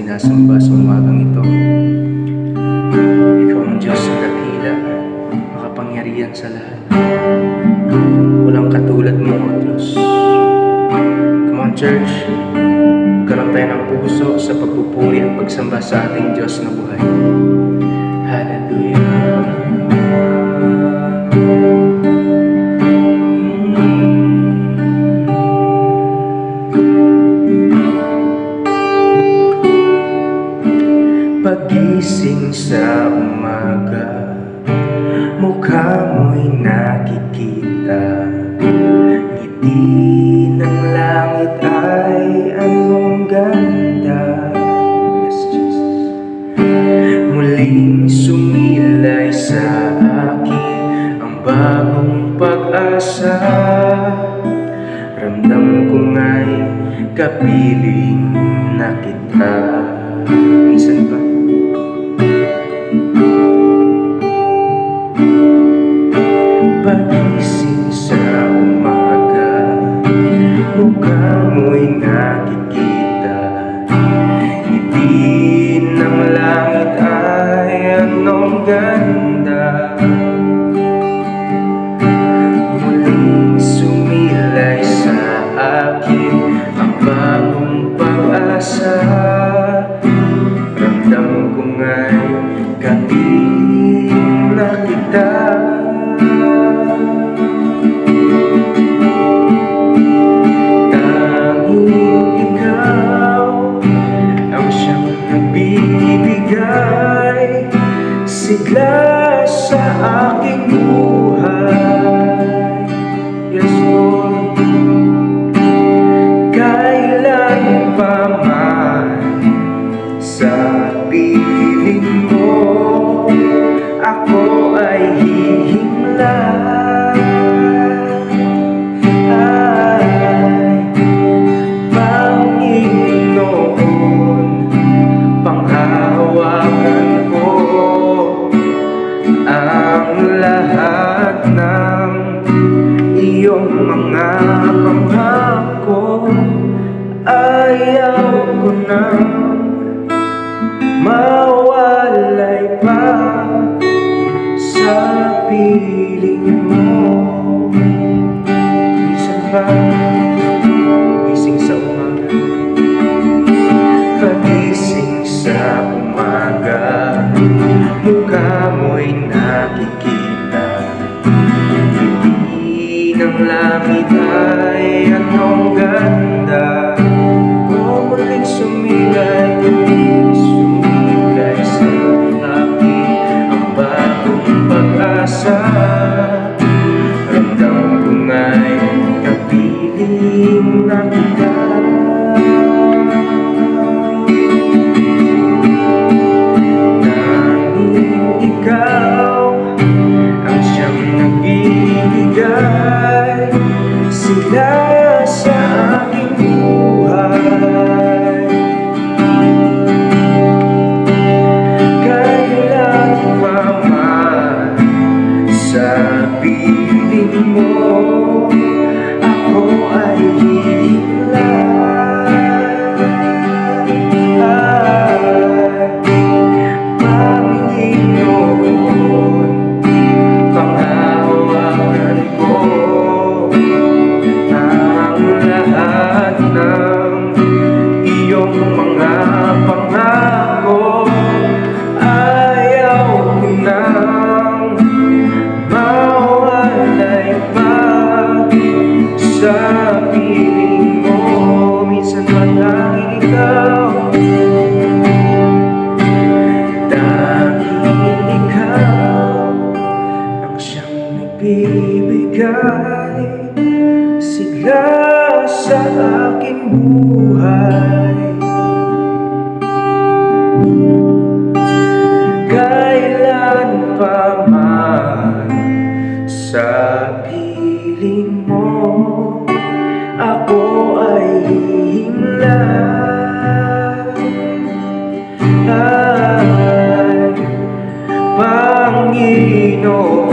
sinasamba sa umagang ito. Ikaw ang Diyos na dakila, makapangyarihan sa lahat. Walang katulad mo, O Diyos. Come on, church. Magkaroon tayo ng puso sa pagpupuri at pagsamba sa ating Diyos na buhay. Hallelujah. Pagising sa umaga, mukha mo'y nakikita. Ngiti ng langit ay anong ganda. Yes, Jesus. Muling sumilay sa akin ang bagong pag-asa. Ramdam ko nga'y kapiling na kita. Minsan pa pagising sa umaga, mukha mo'y nakikita. Ngiti ng langit ay anong ganda. Muling sumilay sa akin ang bagong pag-asa. Ramdam ko nga'y kapiling na kita. Sigla sa aking buhay. Yes, Lord. Kailan pa man sa piling mo ako ay hihimlay. Ay, Panginoon, panghahawakan ko ang lahat ng iyong mga pangako. Ayaw ko nang mawalay pa sa piling mo. Minsan pa gising sa umaga, pagising sa umaga, mukha mo'y nakikita. Ngiti ng langit ay anong ganda. O muling sumilay sa akin ang bagong pag-asa. Ramdam ko nga'y kapiling na kita. Sigla sa aking buhay. Kailan pa man sa piling mo ako ay hihimlay. Panginoon, panghahawakan ko lahat ng iyong mga pangako. Ayaw ko nang mawalay pa sa piling mo. Minsan pa tanging ikaw, tanging ikaw ang siyang nagbibigay sigla sa aking buhay. Kailan pa man sa piling mo ako ay hihimlay. Ay, Panginoon,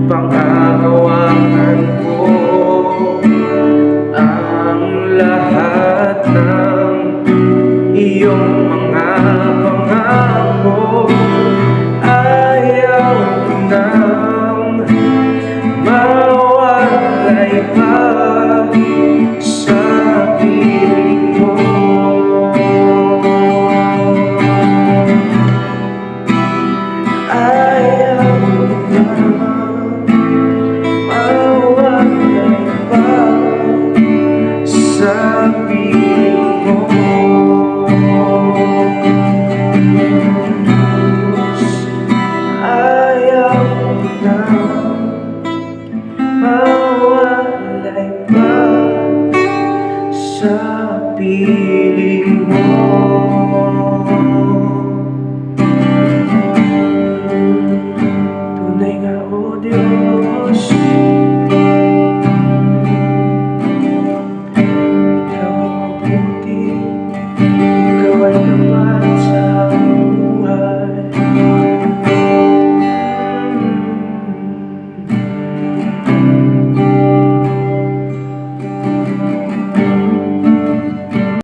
panghahawakan ko ang lahat na piling mo. Tunay nga, o Diyos, ikaw ang mabuti.